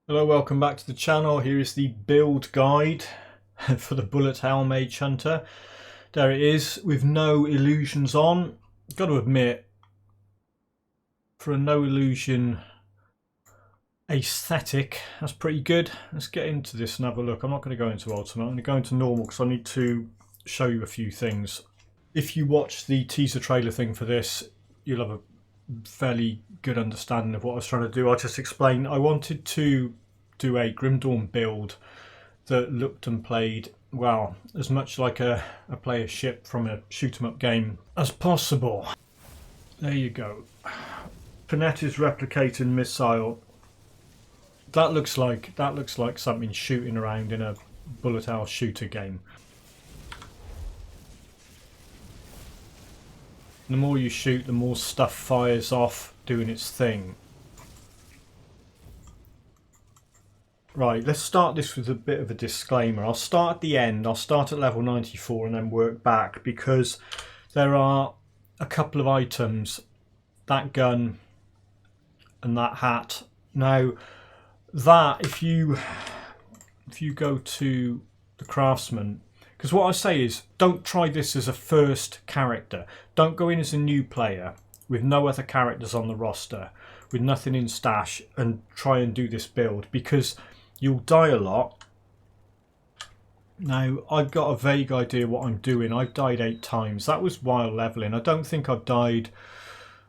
Hello, welcome back to the channel. Here is the build guide for the Bullet Hell Mage Hunter. There it is with no illusions on. Got to admit, for a no illusion aesthetic, that's pretty good. Let's get into this and have a look. I'm not going to go into Ultimate, I'm going to go into normal because I need to show you a few things. If you watch the teaser trailer thing for this, you'll have a fairly good understanding of what I was trying to do. I'll just explain. I wanted to do a Grim Dawn build that looked and played, well, as much like a player ship from a shoot 'em up game as possible. There you go. Panetti's replicating missile. That looks like something shooting around in a bullet hell shooter game. The more you shoot, the more stuff fires off doing its thing. Right, let's start this with a bit of a disclaimer. I'll start at the end. I'll start at level 94 and then work back because there are a couple of items, that gun and that hat. Now, that if you go to the craftsman, because what I say is don't try this as a first character. Don't go in as a new player with no other characters on the roster, with nothing in stash, and try and do this build because you'll die a lot. Now, I've got a vague idea what I'm doing. I've died 8 times. That was while leveling. I don't think I've died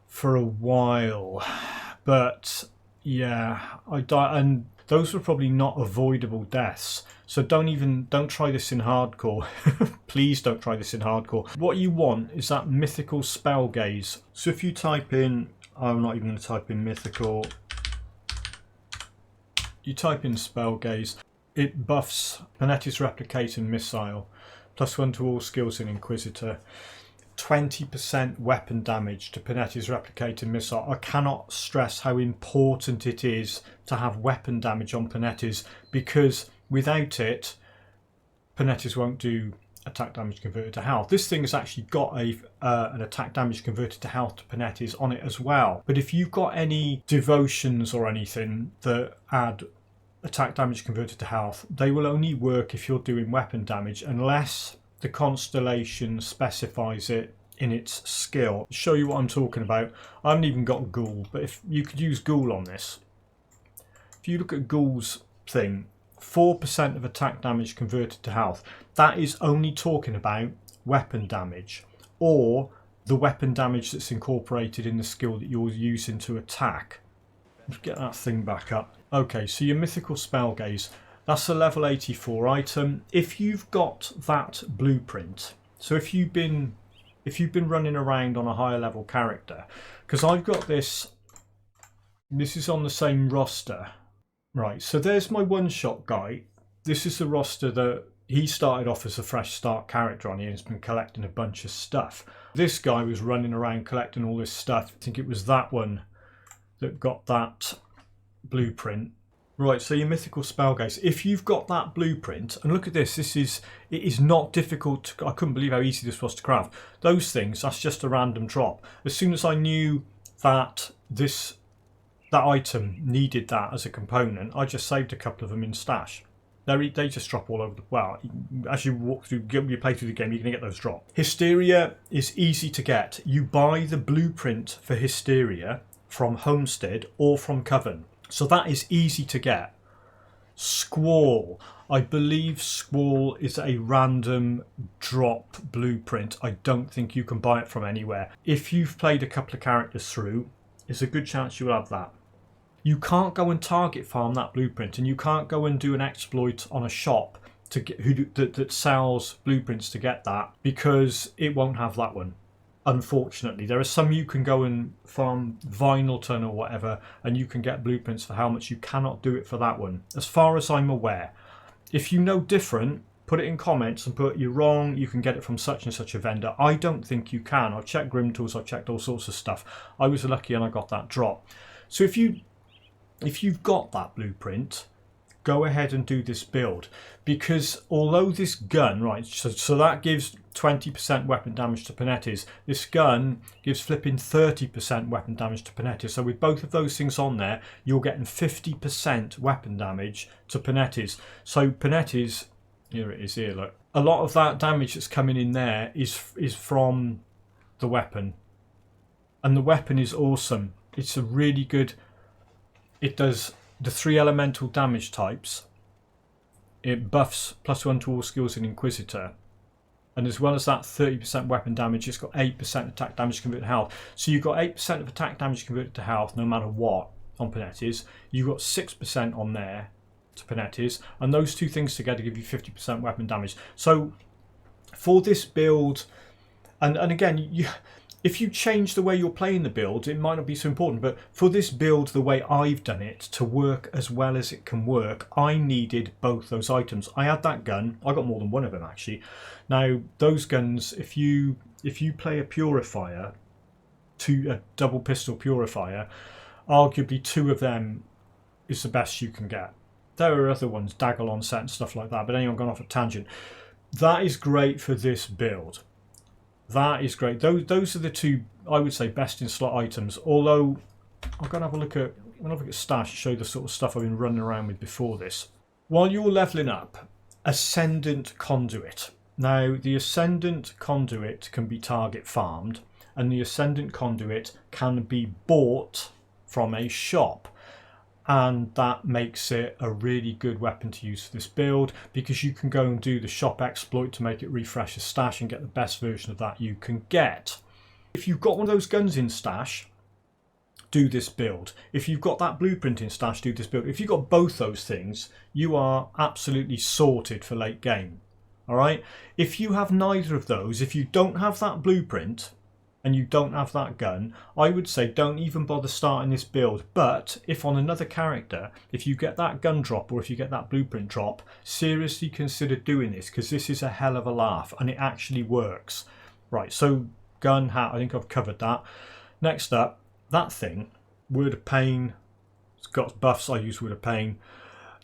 for a while. But yeah, I died, and those were probably not avoidable deaths. So don't try this in hardcore. Please don't try this in hardcore. What you want is that Mythical Spellgaze. So if you type in, I'm not even going to type in Mythical. You type in Spellgaze, it buffs Panetti's Replicating Missile, +1 to all skills in Inquisitor, 20% weapon damage to Panetti's Replicating Missile. I cannot stress how important it is to have weapon damage on Panetti's, because without it, Panetti's won't do attack damage converted to health. This thing has actually got an attack damage converted to health to Panetti's on it as well. But if you've got any devotions or anything that add attack damage converted to health, they will only work if you're doing weapon damage unless the constellation specifies it in its skill. I'll show you what I'm talking about. I haven't even got Ghoul, but if you could use Ghoul on this. If you look at Ghoul's thing, 4% of attack damage converted to health. That is only talking about weapon damage, or the weapon damage that's incorporated in the skill that you're using to attack. Let's get that thing back up. Okay, so your Mythical Spellgaze, that's a level 84 item. If you've got that blueprint, so if you've been running around on a higher level character, because I've got this is on the same roster. Right, so there's my one-shot guy. This is the roster that he started off as a fresh start character on here and has been collecting a bunch of stuff. This guy was running around collecting all this stuff. I think it was that one that got that blueprint. Right, so your Mythical Spellgaze. If you've got that blueprint, and look at this, it is not difficult. I couldn't believe how easy this was to craft. Those things, that's just a random drop. As soon as I knew that that item needed that as a component, I just saved a couple of them in stash. They just drop all over the, well, as you play through the game, you're going to get those drop. Hysteria is easy to get. You buy the blueprint for Hysteria from Homestead or from Coven. So that is easy to get. Squall. I believe Squall is a random drop blueprint. I don't think you can buy it from anywhere. If you've played a couple of characters through, there's a good chance you'll have that. You can't go and target farm that blueprint, and you can't go and do an exploit on a shop to get, that sells blueprints to get that, because it won't have that one. Unfortunately, there are some you can go and farm Vinylton or whatever, and you can get blueprints for how much. You cannot do it for that one, as far as I'm aware. If you know different, put it in comments and put you're wrong, you can get it from such and such a vendor. I don't think you can. I've checked Grimtools, I've checked all sorts of stuff. I was lucky and I got that drop. So if you've got that blueprint, go ahead and do this build, because although this gun, right, so that gives 20% weapon damage to Panetti's, this gun gives flipping 30% weapon damage to Panetti's. So with both of those things on there, you're getting 50% weapon damage to Panetti's. So Panetti's, here it is here, look. A lot of that damage that's coming in there is from the weapon. And the weapon is awesome. It's a really good, it does the 3 elemental damage types. It buffs +1 to all skills in Inquisitor. And as well as that 30% weapon damage, it's got 8% attack damage converted to health. So you've got 8% of attack damage converted to health no matter what on Panetti's. You've got 6% on there to Panetti's. And those two things together give you 50% weapon damage. So for this build, and again, if you change the way you're playing the build, it might not be so important, but for this build, the way I've done it, to work as well as it can work, I needed both those items. I had that gun. I got more than one of them, actually. Now, those guns, if you play a purifier, a double pistol purifier, arguably 2 of them is the best you can get. There are other ones, Dagger on set and stuff like that, but anyway, I'm going off a tangent. That is great for this build. That is great. Those are the 2, I would say, best in slot items. Although, I'm going to have a look at stash to show you the sort of stuff I've been running around with before this. While you're levelling up, Ascendant Conduit. Now, the Ascendant Conduit can be target farmed, and the Ascendant Conduit can be bought from a shop. And that makes it a really good weapon to use for this build, because you can go and do the shop exploit to make it refresh your stash and get the best version of that you can get. If you've got one of those guns in stash, do this build. If you've got that blueprint in stash, do this build. If you've got both those things, you are absolutely sorted for late game. Alright? If you have neither of those, if you don't have that blueprint, and you don't have that gun, I would say don't even bother starting this build. But if on another character, if you get that gun drop or if you get that blueprint drop, seriously consider doing this, because this is a hell of a laugh and it actually works. Right, so gun, hat, I think I've covered that. Next up, that thing, Word of Pain, it's got buffs, I use Word of Pain.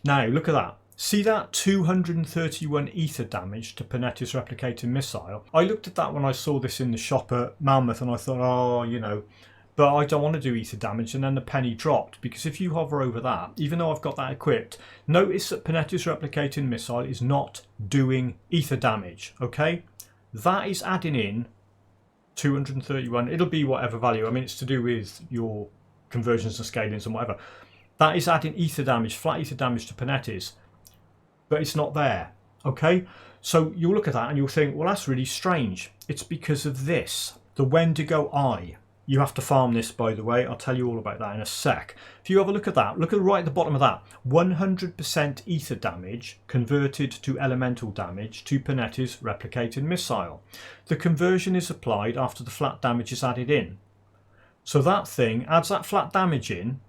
Now, look at that. See that 231 ether damage to Panetti's replicating missile? I looked at that when I saw this in the shop at Malmouth and I thought, oh, you know, but I don't want to do ether damage, and then the penny dropped, because if you hover over that, even though I've got that equipped, notice that Panetti's replicating missile is not doing ether damage, okay? That is adding in 231, it'll be whatever value, I mean it's to do with your conversions and scalings and whatever. That is adding ether damage, flat ether damage to Panetti's. But it's not there, okay? So you'll look at that and you'll think, well, that's really strange. It's because of this, the Wendigo Eye. You have to farm this, by the way. I'll tell you all about that in a sec. If you have a look at that, look at right at the bottom of that. 100% ether damage converted to elemental damage to Panetti's replicated missile. The conversion is applied after the flat damage is added in. So that thing adds that flat damage in,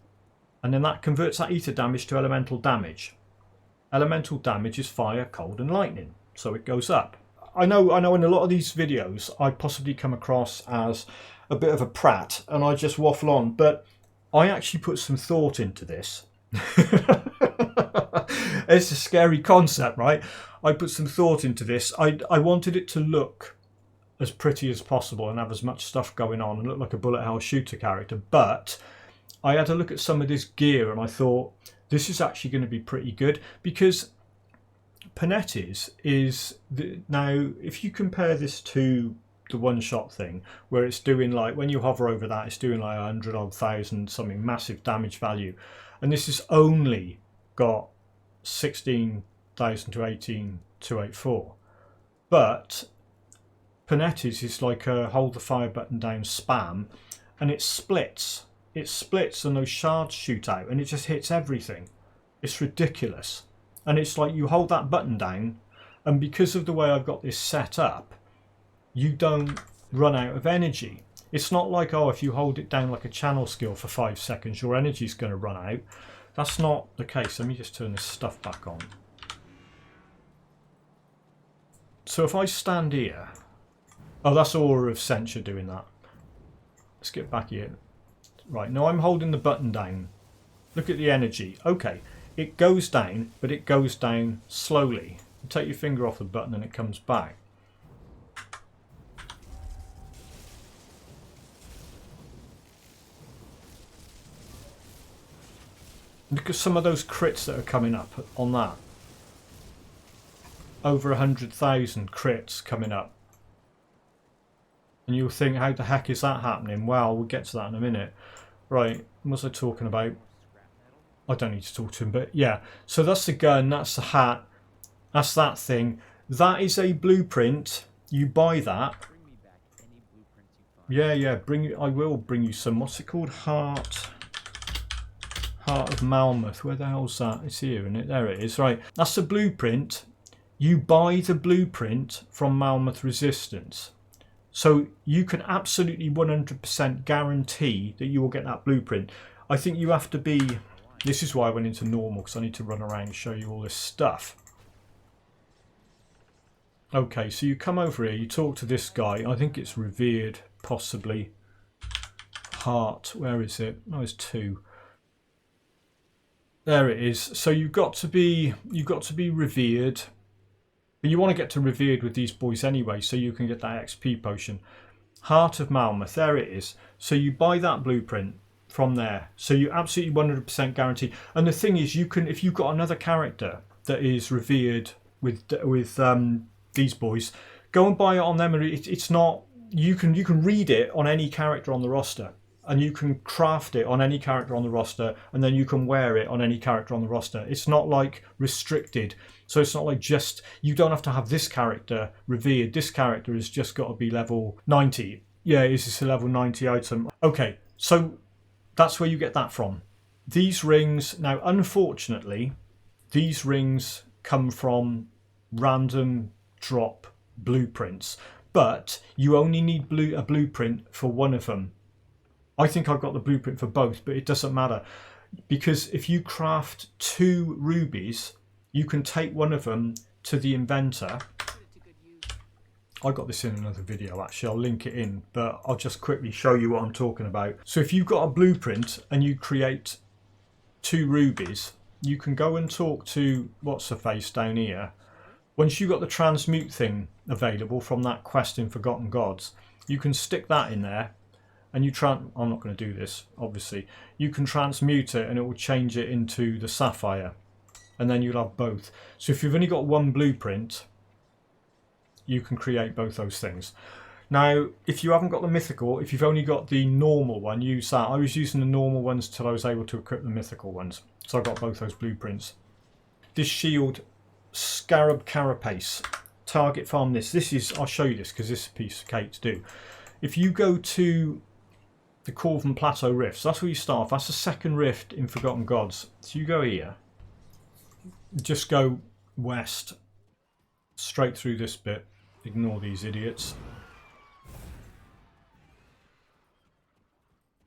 and then that converts that ether damage to elemental damage. Elemental damage is fire, cold and lightning, so it goes up. I know in a lot of these videos I possibly come across as a bit of a prat and I just waffle on, but I actually put some thought into this. It's a scary concept, right? I put some thought into this. I wanted it to look as pretty as possible and have as much stuff going on and look like a bullet hell shooter character, but I had a look at some of this gear and I thought, this is actually going to be pretty good, because Panetti's is now, if you compare this to the one-shot thing, where it's doing like, when you hover over that, it's doing like 100,000 something massive damage value, and this has only got 16,000 to 18,284. But Panetti's is like a hold the fire button down spam, and it splits. It splits and those shards shoot out and it just hits everything. It's ridiculous. And it's like you hold that button down, and because of the way I've got this set up, you don't run out of energy. It's not like, oh, if you hold it down like a channel skill for 5 seconds, your energy's going to run out. That's not the case. Let me just turn this stuff back on. So if I stand here, oh, that's Aura of Censure doing that. Let's get back here. Right, now I'm holding the button down. Look at the energy. Okay, it goes down, but it goes down slowly. You take your finger off the button and it comes back. Look at some of those crits that are coming up on that. Over 100,000 crits coming up. And you'll think, how the heck is that happening? Well, we'll get to that in a minute. Right, what was I talking about? I don't need to talk to him, but yeah. So that's the gun, that's the hat, that's that thing. That is a blueprint. You buy that. Yeah, I will bring you some. What's it called? Heart of Malmouth. Where the hell's that? It's here, isn't it? There it is. Right, that's the blueprint. You buy the blueprint from Malmouth Resistance. So you can absolutely 100% guarantee that you will get that blueprint. I think you have to be... This is why I went into normal, because I need to run around and show you all this stuff. Okay, so you come over here, you talk to this guy. I think it's Revered, possibly. Heart, where is it? Oh, it's 2. There it is. So you've got to be revered. But you want to get to revered with these boys anyway, so you can get that XP potion. Heart of Malmouth, there it is. So you buy that blueprint from there. So you absolutely 100% guarantee. And the thing is, you can, if you've got another character that is revered with these boys, go and buy it on them. It's not, you can read it on any character on the roster. And you can craft it on any character on the roster, and then you can wear it on any character on the roster. It's not like restricted. So it's not like just, you don't have to have this character revered. This character has just got to be level 90. Yeah, is this a level 90 item? Okay, so that's where you get that from. These rings, now unfortunately, these rings come from random drop blueprints. But you only need a blueprint for one of them. I think I've got the blueprint for both, but it doesn't matter. Because if you craft 2 rubies, you can take one of them to the inventor. I got this in another video, actually. I'll link it in, but I'll just quickly show you what I'm talking about. So if you've got a blueprint and you create 2 rubies, you can go and talk to what's-her-face down here. Once you've got the transmute thing available from that quest in Forgotten Gods, you can stick that in there. And I'm not going to do this, obviously. You can transmute it and it will change it into the sapphire. And then you'll have both. So if you've only got one blueprint, you can create both those things. Now, if you haven't got the mythical, if you've only got the normal one, use that. I was using the normal ones till I was able to equip the mythical ones. So I got both those blueprints. This shield, Scarab Carapace. Target farm this. This is, I'll show you this because this is a piece of cake to do. If you go to the Coven Plateau Rifts, that's where you start off. That's the second rift in Forgotten Gods. So you go here, just go west, straight through this bit. Ignore these idiots.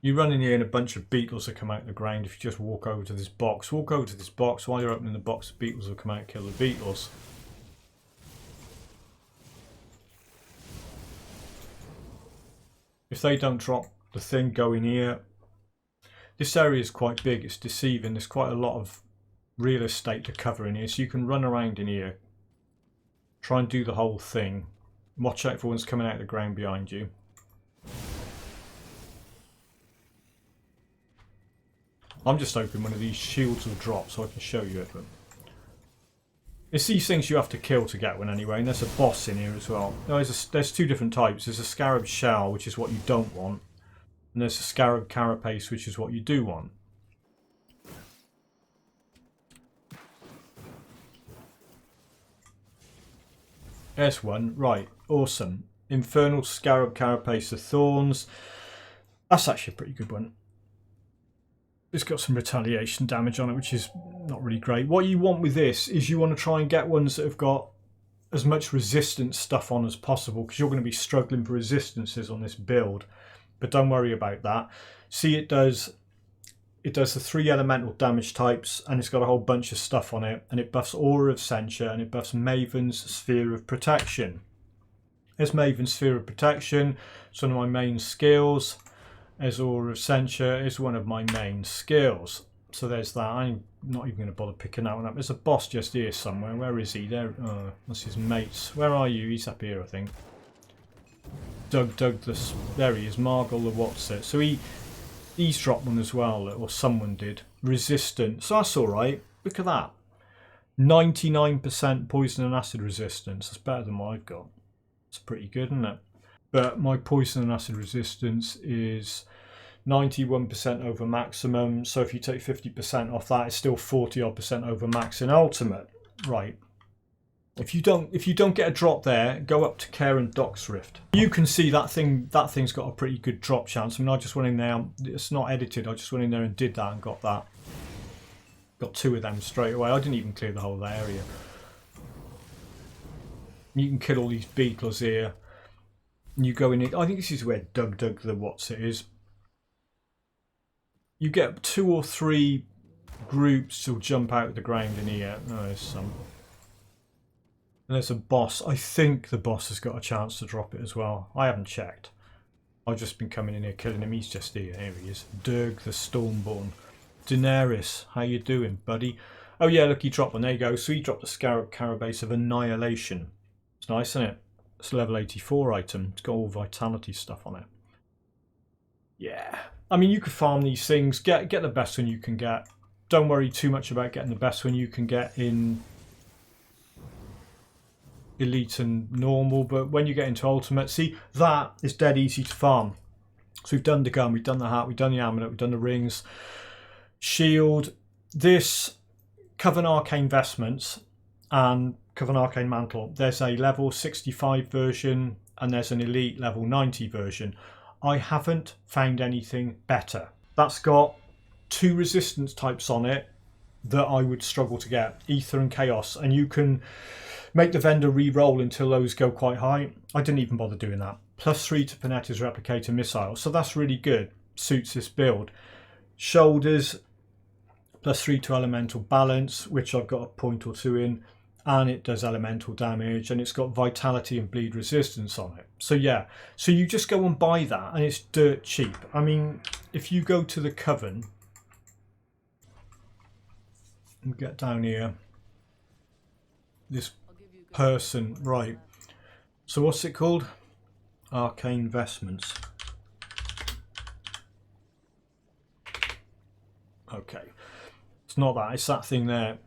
You run in here and a bunch of beetles will come out of the ground. If you just walk over to this box, while you're opening the box, the beetles will come out and kill the beetles. If they don't drop the thing, go in here. This area is quite big, it's deceiving. There's quite a lot of real estate to cover in here, so you can run around in here, try and do the whole thing. Watch out for one's coming out of the ground behind you. I'm just hoping one of these shields will drop so I can show you it. But it's these things you have to kill to get one anyway, and there's a boss in here as well. There's 2 different types. There's a Scarab Shell, which is what you don't want, and there's a Scarab Carapace, which is what you do want. There's one. Right, awesome. Infernal Scarab Carapace of Thorns. That's actually a pretty good one. It's got some retaliation damage on it, which is not really great. What you want with this is you want to try and get ones that have got as much resistance stuff on as possible, because you're going to be struggling for resistances on this build. But don't worry about that. See, it does the 3 elemental damage types, and it's got a whole bunch of stuff on it, and it buffs Aura of Censure, and it buffs Maven's Sphere of Protection. There's Maven's Sphere of Protection. It's one of my main skills. As Aura of Censure is one of my main skills. So there's that. I'm not even going to bother picking that one up. There's a boss just here somewhere. Where is he? There. Oh, that's his mates. Where are you? He's up here, I think. Douglas. There he is. Margle the what's it. So he's dropped one as well, or someone did. Resistant. So that's alright. Look at that. 99% poison and acid resistance. That's better than what I've got. It's pretty good, isn't it? But my poison and acid resistance is 91% over maximum. So if you take 50% off that, it's still 40% over max in ultimate. Right. If you don't get a drop there, go up to Care and Doc's Rift. You can see that thing's got a pretty good drop chance. I mean, I just went in there. It's not edited. I just went in there and did that and got that. Got 2 of them straight away. I didn't even clear the whole area. You can kill all these beetles here. And you go in it. I think this is where Doug the what's it is. You get 2 or 3 groups to jump out of the ground in here. Oh, there's some. And there's a boss. I think the boss has got a chance to drop it as well. I haven't checked. I've just been coming in here killing him. He's just here. Here he is. Dirk the Stormborn. Daenerys, how you doing, buddy? Oh yeah, look, he dropped one. There you go. So he dropped the Scarab Carapace of Annihilation. It's nice, isn't it? It's a level 84 item. It's got all vitality stuff on it. Yeah. I mean, you could farm these things. Get the best one you can get. Don't worry too much about getting the best one you can get in Elite and Normal. But when you get into Ultimate, see, that is dead easy to farm. So we've done the gun, we've done the hat, we've done the amulet, we've done the rings. Shield, this Coven Arcane Vestments and Coven Arcane Mantle. There's a level 65 version and there's an elite level 90 version. I haven't found anything better. That's got 2 resistance types on it that I would struggle to get, Ether and Chaos, and you can make the vendor re-roll until those go quite high. I didn't even bother doing that. +3 to Panetti's Replicator Missile, so that's really good. Suits this build. Shoulders, +3 to Elemental Balance, which I've got a point or 2 in, and it does elemental damage, and it's got Vitality and Bleed Resistance on it. So yeah, so you just go and buy that, and it's dirt cheap. I mean, if you go to the Coven, and get down here, this person, right, so what's it called? Arcane Vestments. Okay. It's not that, it's that thing there.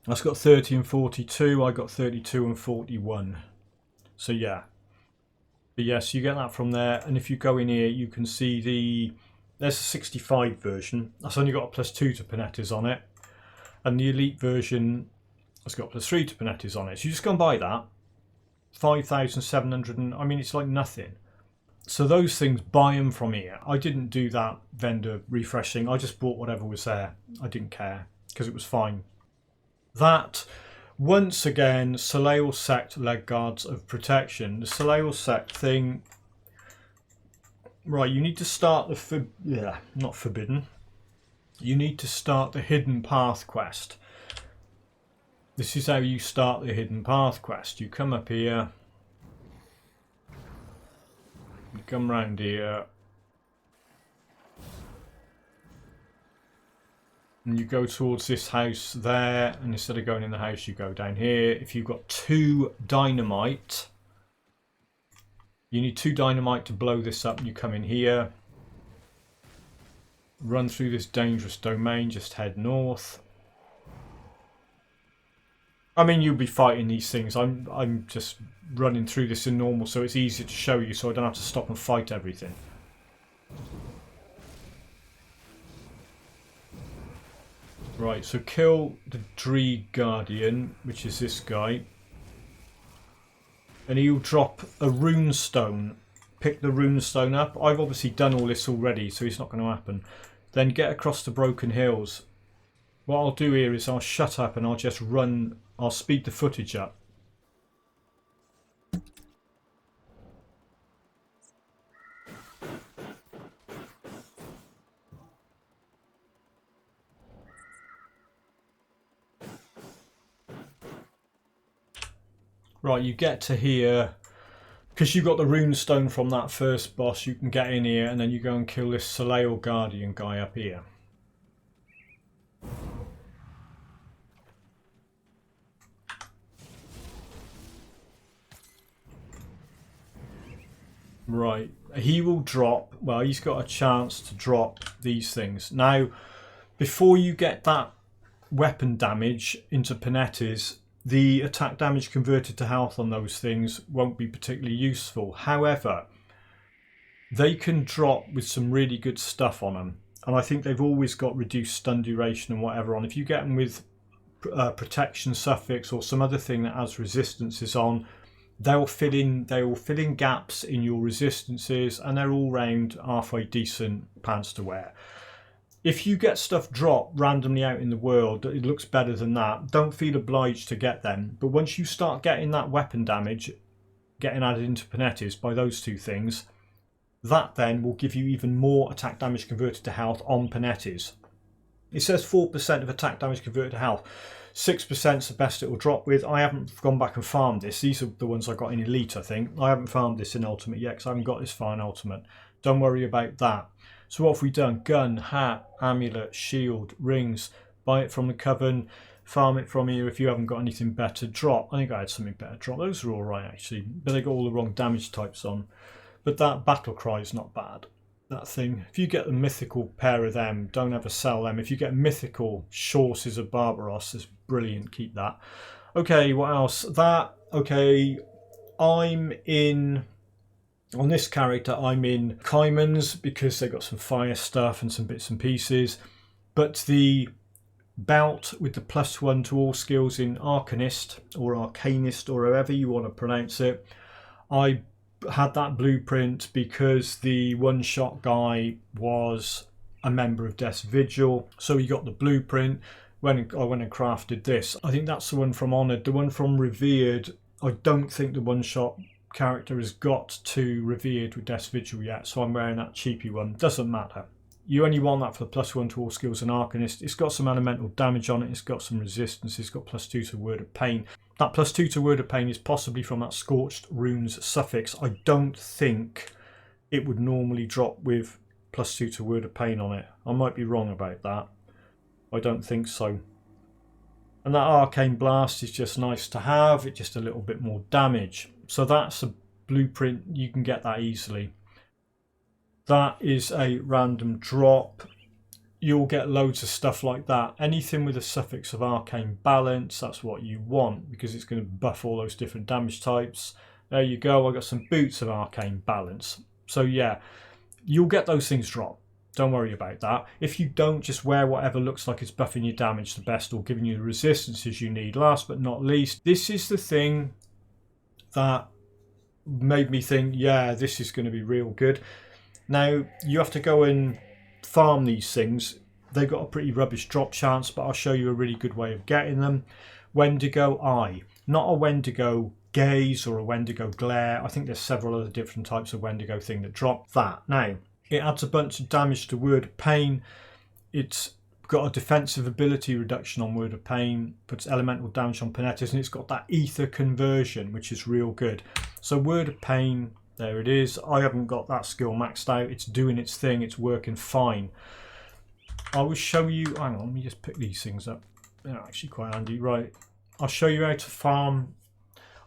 That's got 30 and 42, I got 32 and 41. So yeah. But yes, you get that from there, and if you go in here you can see there's a 65 version. That's only got a +2 to Panetti's on it. And the elite version has got +3 to Panetti's on it. So you just go and buy that. 5,700 and I mean it's like nothing. So those things, buy them from here. I didn't do that vendor refreshing. I just bought whatever was there. I didn't care because it was fine. That, once again, Solael Sect Legguards of Protection. The Solael Sect thing. Right, you need to start the not forbidden. You need to start the Hidden Path quest. This is how you start the Hidden Path quest. You come up here. You come round here and you go towards this house there, and instead of going in the house you go down here. If you've got 2 dynamite, you need 2 dynamite to blow this up, and you come in here, run through this dangerous domain, just head north. I mean, you'll be fighting these things. I'm just running through this in normal, so it's easier to show you, so I don't have to stop and fight everything. Right, so kill the Dree Guardian, which is this guy, and he'll drop a rune stone. Pick the rune stone up. I've obviously done all this already, so it's not going to happen. Then get across the Broken Hills. What I'll do here is I'll shut up and I'll just run. I'll speed the footage up. Right, you get to here, because you got the rune stone from that first boss, you can get in here and then you go and kill this Solael Guardian guy up here. Right, he will drop, well, he's got a chance to drop these things. Now, before you get that weapon damage into Panetti's, the attack damage converted to health on those things won't be particularly useful. However, they can drop with some really good stuff on them. And I think they've always got reduced stun duration and whatever on. If you get them with protection suffix or some other thing that has resistances on, they will fill in gaps in your resistances, and they're all round halfway decent pants to wear. If you get stuff dropped randomly out in the world, it looks better than that. Don't feel obliged to get them. But once you start getting that weapon damage getting added into Panetti's by those two things, that then will give you even more attack damage converted to health on Panetti's. It says 4% of attack damage converted to health. 6% is the best it will drop with. I haven't gone back and farmed this. These are the ones I got in Elite, I think. I haven't farmed this in Ultimate yet because I haven't got this far in Ultimate. Don't worry about that. So what have we done? Gun, hat, amulet, shield, rings. Buy it from the Coven. Farm it from here if you haven't got anything better. Drop. I think I had something better drop. Those are alright actually. But they got all the wrong damage types on. But that battle cry is not bad. That thing. If you get the mythical pair of them, don't ever sell them. If you get mythical Sources of Barbaros, it's brilliant. Keep that. Okay, what else? That. Okay, I'm in. On this character, I'm in Kaiman's because they got some fire stuff and some bits and pieces. But the belt with the +1 to all skills in Arcanist or Arcanist or however you want to pronounce it, I had that blueprint because the one-shot guy was a member of Death's Vigil, so he got the blueprint. When I went and crafted this, I think that's the one from Honoured. The one from Revered, I don't think the one-shot character has got to Revered with Death's Vigil yet, so I'm wearing that cheapy one. Doesn't matter. You only want that for the +1 to all skills in Arcanist. It's got some elemental damage on it, it's got some resistance, it's got +2 to Word of Pain. That +2 to Word of Pain is possibly from that Scorched Runes suffix. I don't think it would normally drop with +2 to Word of Pain on it. I might be wrong about that. I don't think so. And that Arcane Blast is just nice to have. It's just a little bit more damage. So that's a blueprint. You can get that easily. That is a random drop. You'll get loads of stuff like that. Anything with a suffix of Arcane Balance, that's what you want because it's going to buff all those different damage types. There you go. I got some boots of Arcane Balance. So yeah, you'll get those things drop. Don't worry about that. If you don't, just wear whatever looks like it's buffing your damage the best or giving you the resistances you need. Last but not least, this is the thing that made me think, yeah, this is going to be real good. Now, you have to go and farm these things. They've got a pretty rubbish drop chance, but I'll show you a really good way of getting them. Wendigo Eye. Not a Wendigo Gaze or a Wendigo Glare. I think there's several other different types of Wendigo thing that drop that. Now, it adds a bunch of damage to Word of Pain. It's got a defensive ability reduction on Word of Pain, puts elemental damage on Panetti's, and it's got that ether conversion, which is real good. So Word of Pain, there it is. I haven't got that skill maxed out. It's doing its thing. It's working fine. I will show you. Hang on, let me just pick these things up. They're actually quite handy. Right, I'll show you how to farm.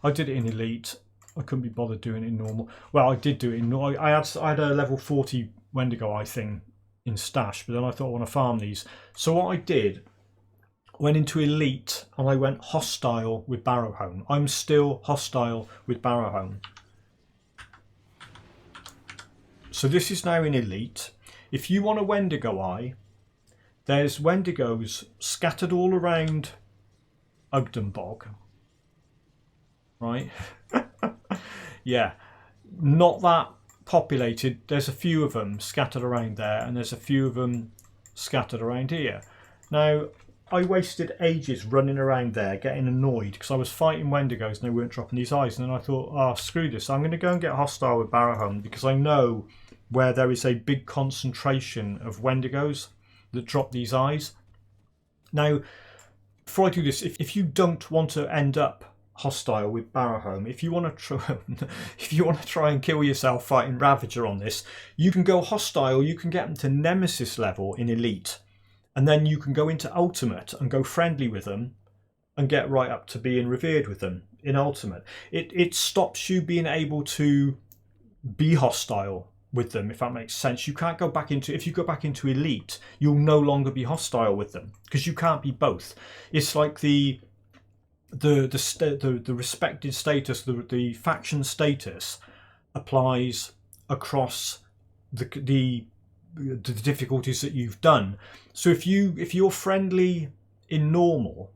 I did it in Elite. I couldn't be bothered doing it in normal. Well, I did do it in normal. I had a level 40 Wendigo Eye thing in stash, but then I thought I want to farm these. So what I did, went into Elite and I went hostile with Barrowhome. I'm still hostile with Barrowhome. So this is now in Elite. If you want a Wendigo Eye, there's Wendigos scattered all around Ugden Bog. Right? Yeah. Not that populated. There's a few of them scattered around there, and there's a few of them scattered around here. Now, I wasted ages running around there, getting annoyed, because I was fighting Wendigos and they weren't dropping these eyes. And then I thought, oh, screw this. I'm going to go and get hostile with Barrowhome, because I know where there is a big concentration of Wendigos that drop these eyes. Now, before I do this, if you don't want to end up hostile with Barrowhome, if you want to try and kill yourself fighting Ravager on this, you can go hostile. You can get them to Nemesis level in Elite, and then you can go into Ultimate and go friendly with them and get right up to being revered with them in Ultimate. It stops you being able to be hostile with them, if that makes sense. You can't go back into, if you go back into elite, you'll no longer be hostile with them because you can't be both. It's like the respected status, the faction status applies across the difficulties that you've done. So if you're friendly in normal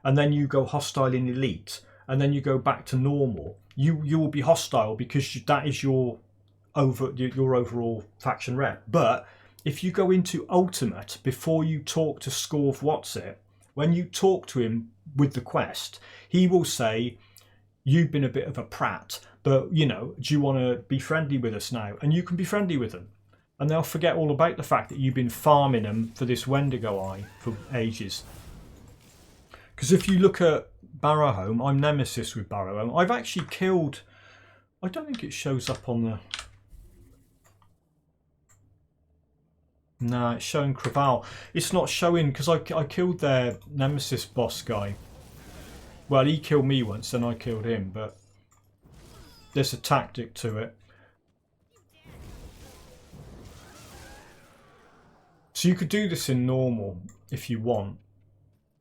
and then you go hostile in elite and then you go back to normal, you will be hostile because that is your overall faction rep. But if you go into ultimate before you talk to Scorv Whatsit, when you talk to him with the quest, he will say, you've been a bit of a prat, but do you want to be friendly with us now? And you can be friendly with them, and they'll forget all about the fact that you've been farming them for this Wendigo Eye for ages. Because if you look at Barrowhome, I'm nemesis with Barrowhome. I've actually killed, I don't think it shows up on the, nah, it's showing Craval. It's not showing because I killed their nemesis boss guy. Well, he killed me once, then I killed him, but there's a tactic to it. So you could do this in normal if you want.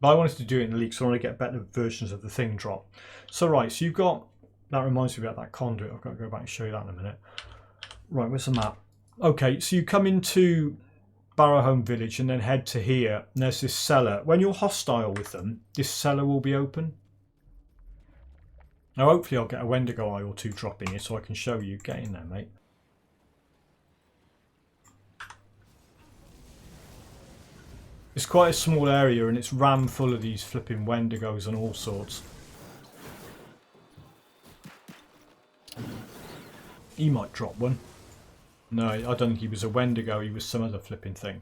But I wanted to do it in Elite because I want to get better versions of the thing drop. So right, so you've got, that reminds me about that conduit. I've got to go back and show you that in a minute. Right, where's the map? Okay, so you come into Barrowhome Village and then head to here. And there's this cellar. When you're hostile with them, this cellar will be open. Now hopefully I'll get a Wendigo Eye or two dropping here so I can show you. Get in there, mate. It's quite a small area and it's rammed full of these flipping Wendigos and all sorts. He might drop one. No, I don't think he was a Wendigo, he was some other flipping thing.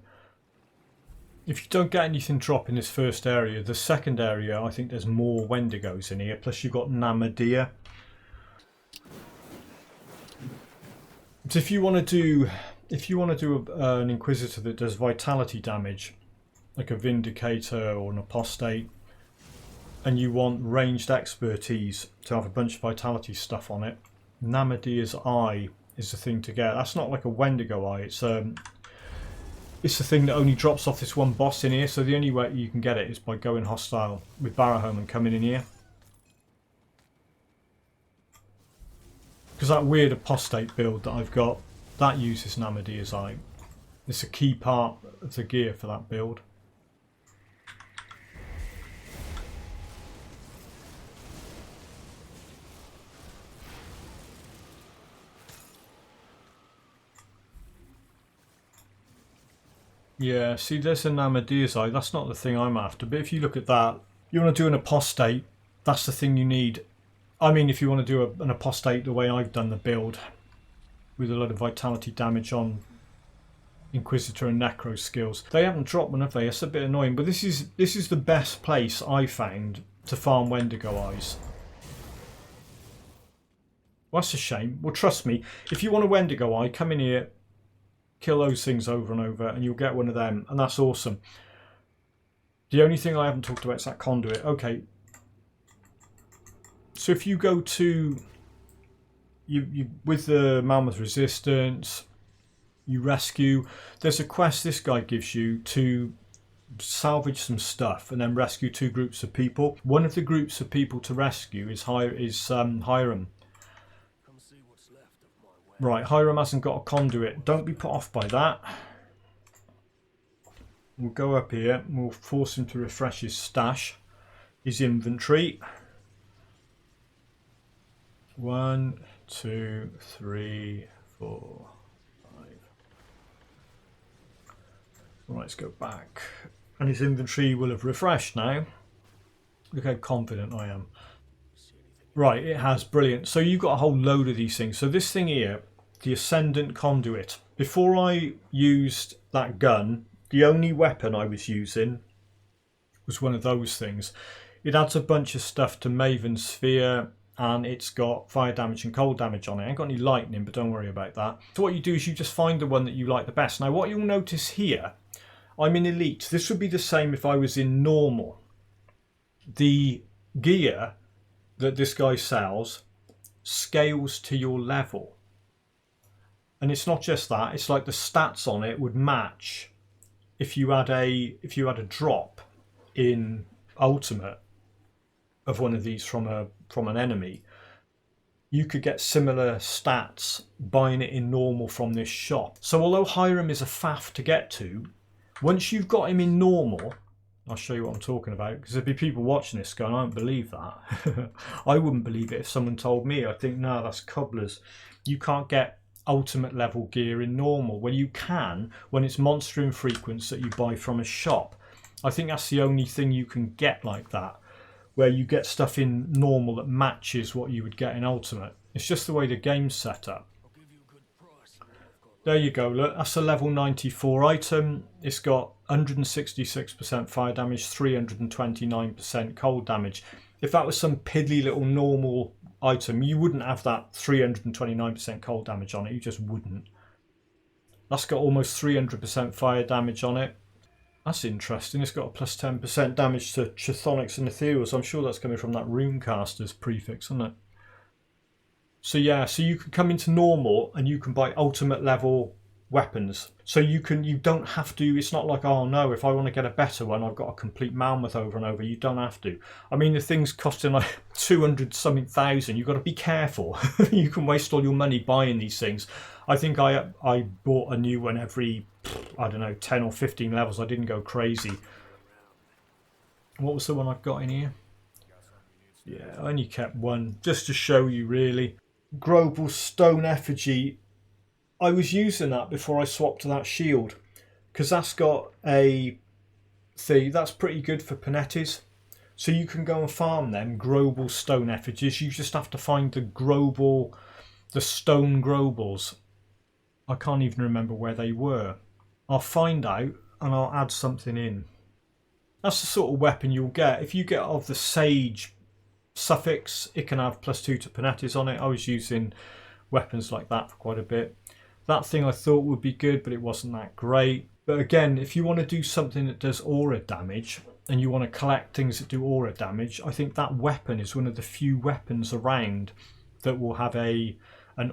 If you don't get anything drop in this first area, the second area, I think there's more Wendigos in here. Plus you've got Namadea. So if you want to do an Inquisitor that does vitality damage, like a Vindicator or an Apostate, and you want ranged expertise to have a bunch of vitality stuff on it, Namadea's Eye is the thing to get. That's not like a Wendigo Eye, it's the thing that only drops off this one boss in here, so the only way you can get it is by going hostile with Barrowhome and coming in here. Because that weird Apostate build that I've got, that uses Namadea's Eye. It's a key part of the gear for that build. Yeah, see, there's a Namadea's Eye. That's not the thing I'm after. But if you look at that, you want to do an Apostate, that's the thing you need. I mean, if you want to do an Apostate the way I've done the build, with a lot of vitality damage on Inquisitor and Necro skills. They haven't dropped one, have they? It's a bit annoying. But this is the best place I found to farm Wendigo Eyes. Well, that's a shame. Well, trust me, if you want a Wendigo Eye, come in here, kill those things over and over and you'll get one of them, and that's awesome. The only thing I haven't talked about is that conduit. Okay, so if you go to you with the Malmouth Resistance, you rescue, there's a quest this guy gives you to salvage some stuff and then rescue two groups of people. One of the groups of people to rescue is Hiram. Right, Hiram hasn't got a conduit. Don't be put off by that. We'll go up here and we'll force him to refresh his stash, his inventory. 1, 2, 3, 4, 5. Right, let's go back. And his inventory will have refreshed now. Look how confident I am. Right, it has. Brilliant. So you've got a whole load of these things. So this thing here, the Ascendant Conduit. Before I used that gun, the only weapon I was using was one of those things. It adds a bunch of stuff to Maven's Sphere, and it's got fire damage and cold damage on it. I ain't got any lightning, but don't worry about that. So what you do is you just find the one that you like the best. Now what you'll notice here, I'm in Elite. This would be the same if I was in Normal. The gear that this guy sells scales to your level. And it's not just that, it's like the stats on it would match if you had a drop in ultimate of one of these from an enemy. You could get similar stats buying it in normal from this shop. So although Hiram is a faff to get to, once you've got him in normal, I'll show you what I'm talking about, because there'd be people watching this going, I don't believe that. I wouldn't believe it if someone told me. I'd think, no, that's cobblers. You can't get ultimate level gear in normal. Well, you can when it's monster infrequents that you buy from a shop. I think that's the only thing you can get like that, where you get stuff in normal that matches what you would get in ultimate. It's just the way the game's set up. There you go, look, that's a level 94 item. It's got 166% fire damage, 329% cold damage. If that was some piddly little normal item, you wouldn't have that 329% cold damage on it, you just wouldn't. That's got almost 300% fire damage on it. That's interesting. It's got a plus 10% damage to Chthonics and Ethereals. I'm sure that's coming from that Runecaster's prefix, isn't it? So yeah, so you can come into normal and you can buy ultimate level weapons. So you don't have to, it's not like, oh no, if I want to get a better one, I've got to complete Malmouth over and over. You don't have to. I mean, the thing's costing like 200 something thousand. You've got to be careful. You can waste all your money buying these things. I think I bought a new one every, I don't know, 10 or 15 levels. I didn't go crazy. What was the one I've got in here? Yeah, I only kept one, just to show you really. Global Stone Effigy. I was using that before I swapped to that shield, because that's got a thing that's pretty good for Panettis. So you can go and farm them global stone effigies. You just have to find the stone globals. I can't even remember where they were. I'll find out and I'll add something in. That's the sort of weapon you'll get. If you get of the Sage suffix, it can have +2 to Panettis on it. I was using weapons like that for quite a bit. That thing I thought would be good, but it wasn't that great. But again, if you want to do something that does aura damage, and you want to collect things that do aura damage, I think that weapon is one of the few weapons around that will have an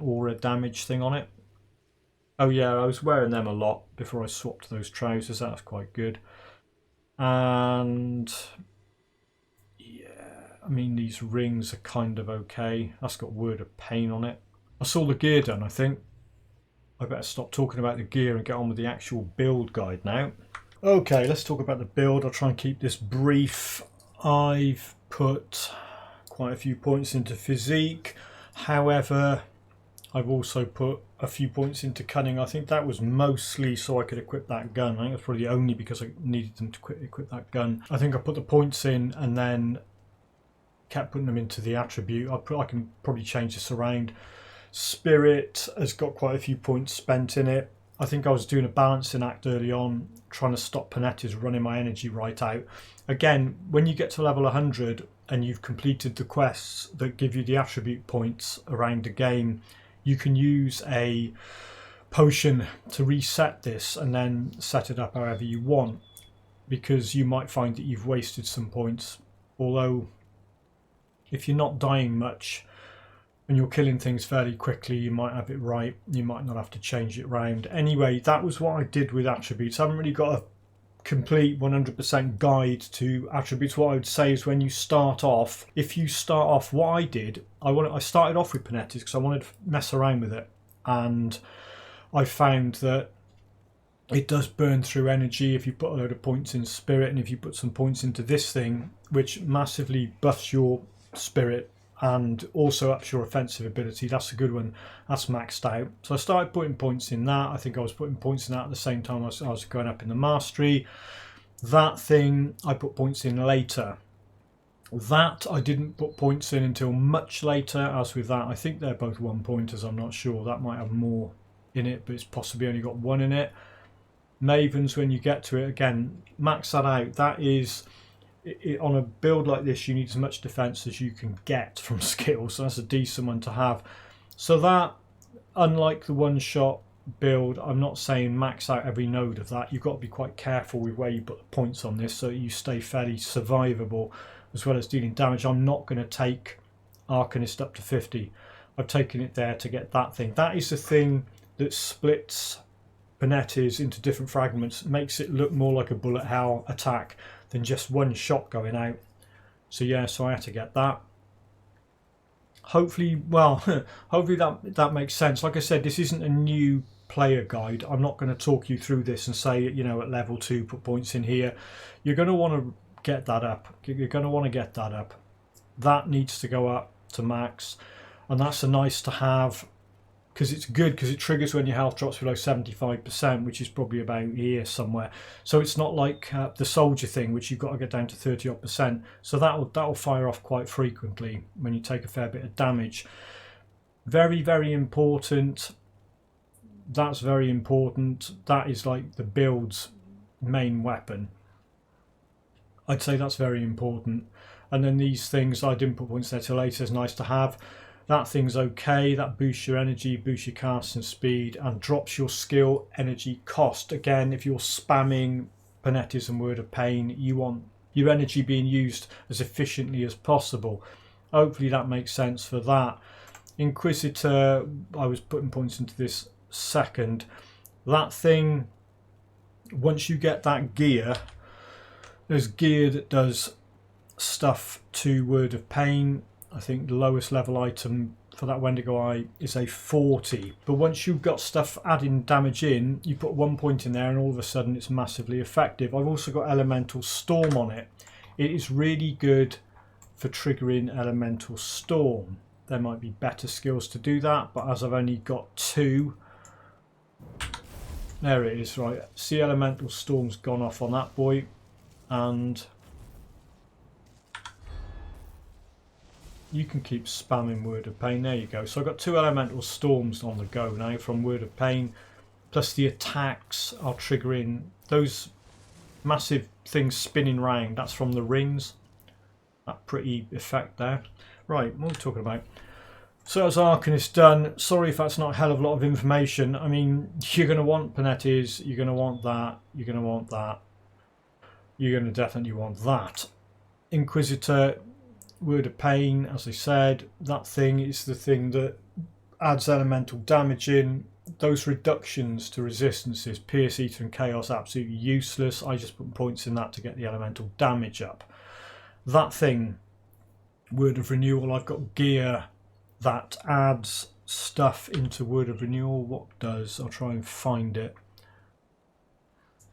aura damage thing on it. Oh yeah, I was wearing them a lot before I swapped those trousers. That's quite good. And yeah, I mean, these rings are kind of okay. That's got Word of Pain on it. That's all the gear done, I think. I better stop talking about the gear and get on with the actual build guide now. Okay, let's talk about the build. I'll try and keep this brief. I've put quite a few points into physique. However, I've also put a few points into cunning. I think that was mostly so I could equip that gun. I think that's probably only because I needed them to equip that gun. I think I put the points in and then kept putting them into the attribute. I can probably change this around. Spirit has got quite a few points spent in it. I think I was doing a balancing act early on, trying to stop Panettis running my energy right out. Again, when you get to level 100 and you've completed the quests that give you the attribute points around the game, you can use a potion to reset this and then set it up however you want, because you might find that you've wasted some points. Although, if you're not dying much, and you're killing things fairly quickly, you might have it right. You might not have to change it round. Anyway, that was what I did with attributes. I haven't really got a complete 100% guide to attributes. What I would say is when you start off, if you start off, what I did, I started off with Panettis because I wanted to mess around with it. And I found that it does burn through energy if you put a load of points in spirit, and if you put some points into this thing, which massively buffs your spirit and also ups your offensive ability. That's a good one. That's maxed out. So I started putting points in that. I think I was putting points in that at the same time I was going up in the mastery. That thing I put points in later. That I didn't put points in until much later. As with that, I think they're both 1-pointers. I'm not sure. That might have more in it, but it's possibly only got 1 in it. Mavens, when you get to it, again, max that out. That is... on a build like this, you need as much defense as you can get from skills, so that's a decent one to have. So that, unlike the one-shot build, I'm not saying max out every node of that. You've got to be quite careful with where you put the points on this so that you stay fairly survivable as well as dealing damage. I'm not going to take Arcanist up to 50. I've taken it there to get that thing. That is the thing that splits Panetti's into different fragments, makes it look more like a bullet hell attack than just one shot going out. So yeah, so I had to get that. Hopefully, well, hopefully that makes sense. Like I said, this isn't a new player guide. I'm not going to talk you through this and say, you know, at level 2 put points in here. You're going to want to get that up. You're going to want to get that up. That needs to go up to max, and that's a nice to have, because it's good, because it triggers when your health drops below 75%, which is probably about here somewhere. So it's not like the soldier thing, which you've got to get down to 30% odd. So that'll fire off quite frequently when you take a fair bit of damage. Very, very important. That's very important. That is like the build's main weapon. I'd say that's very important. And then these things, I didn't put points there till later, is nice to have. That thing's okay. That boosts your energy, boosts your casting speed, and drops your skill energy cost. Again, if you're spamming Panetti's and Word of Pain, you want your energy being used as efficiently as possible. Hopefully that makes sense for that. Inquisitor, I was putting points into this second. That thing, once you get that gear, there's gear that does stuff to Word of Pain. I think the lowest level item for that Wendigo Eye is a 40. But once you've got stuff adding damage in, you put 1 point in there and all of a sudden it's massively effective. I've also got Elemental Storm on it. It is really good for triggering Elemental Storm. There might be better skills to do that, but as I've only got 2, there it is, right. See, Elemental Storm's gone off on that boy, and you can keep spamming Word of Pain. There you go. So I've got 2 Elemental Storms on the go now from Word of Pain. Plus the attacks are triggering those massive things spinning round. That's from the rings. That pretty effect there. Right, what are we talking about? So that's Arcanist done. Sorry if that's not a hell of a lot of information. I mean, you're going to want Panetti's. You're going to want that. You're going to want that. You're going to definitely want that. Inquisitor, Word of Pain, as I said, that thing is the thing that adds elemental damage in. Those reductions to resistances, Pierce, Eater and Chaos, absolutely useless. I just put points in that to get the elemental damage up. That thing, Word of Renewal, I've got gear that adds stuff into Word of Renewal. What does? I'll try and find it.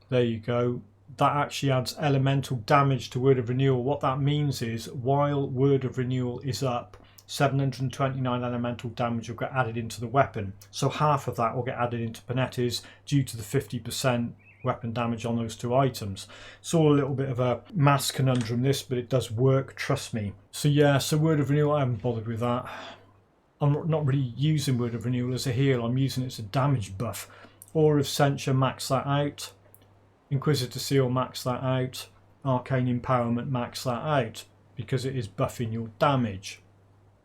There you go. That actually adds elemental damage to Word of Renewal. What that means is, while Word of Renewal is up, 729 elemental damage will get added into the weapon. So half of that will get added into Panetti's due to the 50% weapon damage on those 2 items. It's all a little bit of a mass conundrum this, but it does work, trust me. So yeah, so Word of Renewal, I haven't bothered with that. I'm not really using Word of Renewal as a heal, I'm using it as a damage buff. Aura of Censure, max that out. Inquisitor Seal, max that out. Arcane Empowerment, max that out, because it is buffing your damage.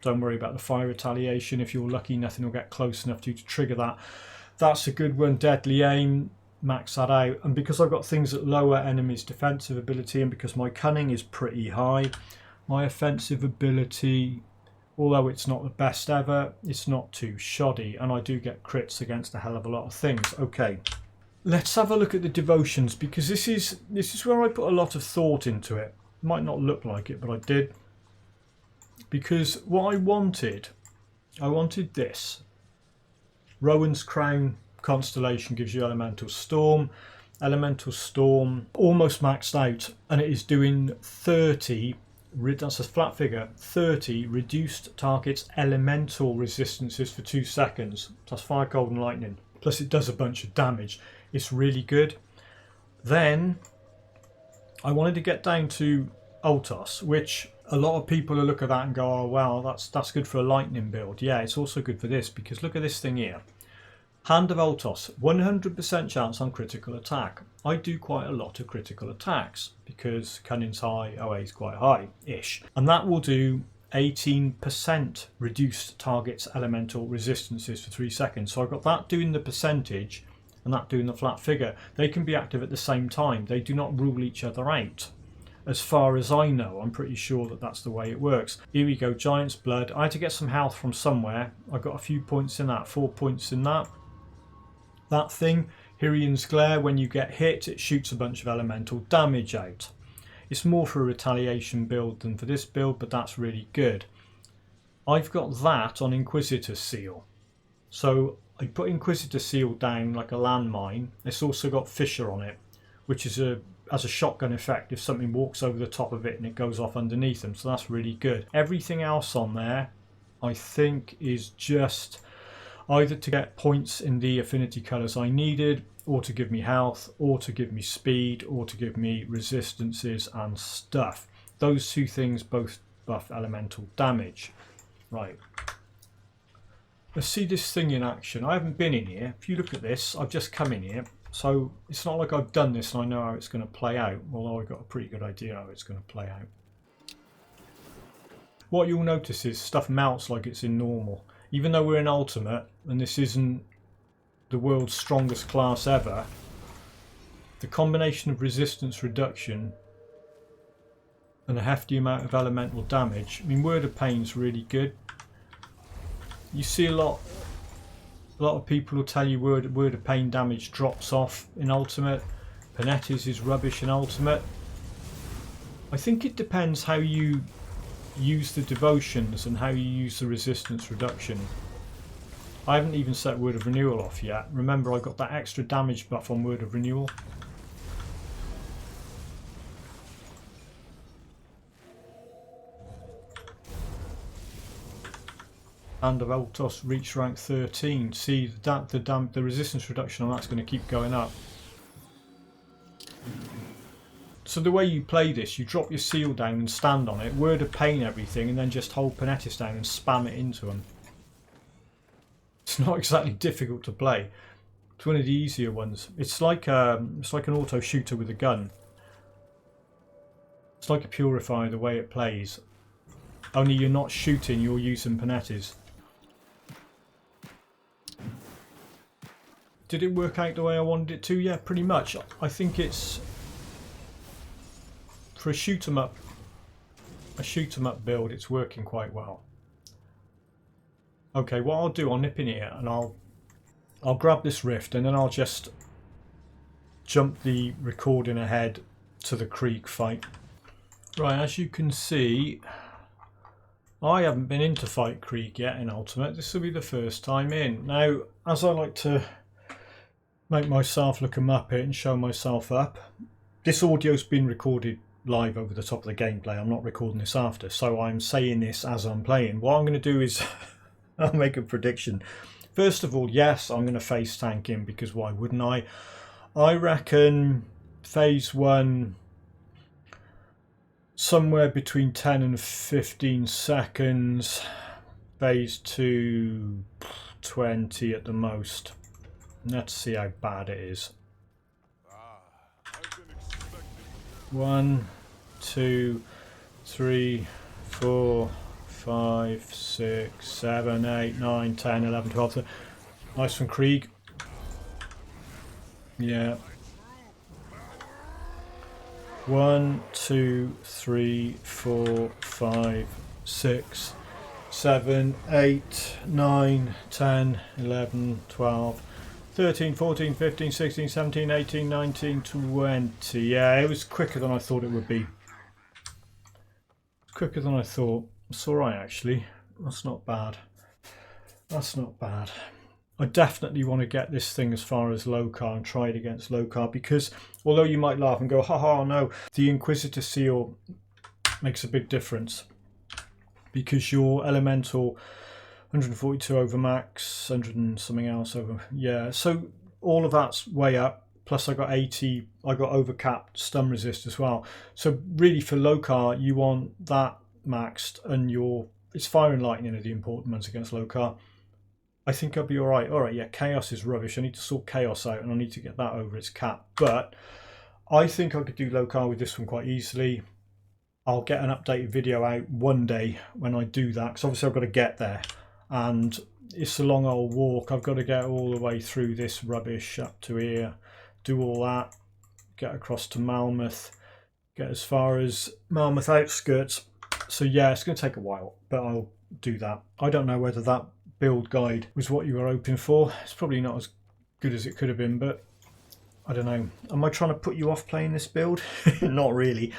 Don't worry about the fire retaliation. If you're lucky, nothing will get close enough to trigger that. That's a good one. Deadly Aim, max that out. And because I've got things that lower enemies' defensive ability, and because my cunning is pretty high, my offensive ability, although it's not the best ever, it's not too shoddy, and I do get crits against a hell of a lot of things. Okay, let's have a look at the devotions, because this is where I put a lot of thought into it. Might not look like it, but I did. Because what I wanted this. Rowan's Crown Constellation gives you Elemental Storm. Elemental Storm almost maxed out, and it is doing 30, that's a flat figure, 30 reduced targets elemental resistances for 2 seconds. That's Fire, Cold and Lightning. Plus it does a bunch of damage. It's really good. Then I wanted to get down to Ultos, which a lot of people will look at that and go, oh wow, that's good for a lightning build. Yeah, it's also good for this, because look at this thing here. Hand of Ultos, 100% chance on critical attack. I do quite a lot of critical attacks because cunning's high, OA is quite high-ish. And that will do 18% reduced targets elemental resistances for 3 seconds. So I've got that doing the percentage and that doing the flat figure. They can be active at the same time. They do not rule each other out. As far as I know, I'm pretty sure that that's the way it works. Here we go, Giant's Blood. I had to get some health from somewhere. I got a few points in that, 4 points in that. that thing, Hyrion's Glare, when you get hit, it shoots a bunch of elemental damage out. It's more for a retaliation build than for this build, but that's really good. I've got that on Inquisitor Seal. So I put Inquisitor Seal down like a landmine. It's also got Fissure on it, which is as a shotgun effect if something walks over the top of it and it goes off underneath them. So that's really good. Everything else on there, I think, is just either to get points in the affinity colours I needed, or to give me health, or to give me speed, or to give me resistances and stuff. Those two things both buff elemental damage. Right. Let's see this thing in action. I haven't been in here. If you look at this, I've just come in here. So it's not like I've done this and I know how it's going to play out, although I've got a pretty good idea how it's going to play out. What you'll notice is stuff melts like it's in normal. Even though we're in Ultimate, and this isn't the world's strongest class ever, the combination of resistance reduction and a hefty amount of elemental damage, I mean, Word of Pain's really good. You see a lot of people will tell you Word of Pain damage drops off in Ultimate. Panetti's is rubbish in Ultimate. I think it depends how you use the devotions and how you use the resistance reduction. I haven't even set Word of Renewal off yet. Remember, I got that extra damage buff on Word of Renewal. And of Altos reached rank 13. See that the resistance reduction on that's going to keep going up. So the way you play this, you drop your seal down and stand on it, Word of Pain everything, and then just hold Panettis down and spam it into them. It's not exactly difficult to play. It's one of the easier ones. It's like an auto shooter with a gun. It's like a Purifier the way it plays. Only you're not shooting, you're using Panettis. Did it work out the way I wanted it to? Yeah, pretty much. I think it's for a shoot 'em up build, it's working quite well. Okay, what I'll do, I'll nip in here and I'll grab this rift and then I'll just jump the recording ahead to the Krieg fight. Right, as you can see, I haven't been in to fight Krieg yet in Ultimate. This will be the first time in. Now, as I like to make myself look a muppet and show myself up, this audio's been recorded live over the top of the gameplay. I'm not recording this after, so I'm saying this as I'm playing. What I'm going to do is I'll make a prediction. First of all, yes, I'm going to face tank him, because why wouldn't I? I reckon phase 1 somewhere between 10 and 15 seconds. Phase 2 20 at the most. Let's see how bad it is. 1, 2, 3, 4, 5, 6, 7, 8, 9, 10, 11, 12. 13. Nice from Krieg. Yeah. 1, 2, 3, 4, 5, 6, 7, 8, 9, 10, 11, 12, 13, 14, 15, 16, 17, 18, 19, 20. Yeah, it was quicker than I thought it would be. Quicker than I thought. It's alright actually. That's not bad. That's not bad. I definitely want to get this thing as far as Lokarr and try it against Lokarr, because although you might laugh and go, haha, no, the Inquisitor seal makes a big difference, because your elemental 142 over max, 100 and something else over, yeah, so all of that's way up, plus I got 80, I got overcapped stun resist as well. So really for Lokarr you want that maxed, and it's fire and lightning are the important ones against Lokarr. I think I'll be alright. Alright, yeah, chaos is rubbish. I need to sort chaos out and I need to get that over its cap. But I think I could do Lokarr with this one quite easily. I'll get an updated video out one day when I do that, because obviously I've got to get there. And it's a long old walk. I've got to get all the way through this rubbish up to here, do all that, get across to Malmouth, get as far as Malmouth outskirts. So yeah, it's going to take a while, but I'll do that. I don't know whether that build guide was what you were hoping for. It's probably not as good as it could have been, but I don't know. Am I trying to put you off playing this build? Not really.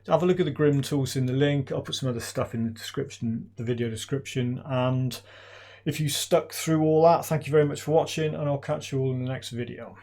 Have a look at the Grimtools in the link. I'll put some other stuff in the description, the video description. And if you stuck through all that, thank you very much for watching, and I'll catch you all in the next video.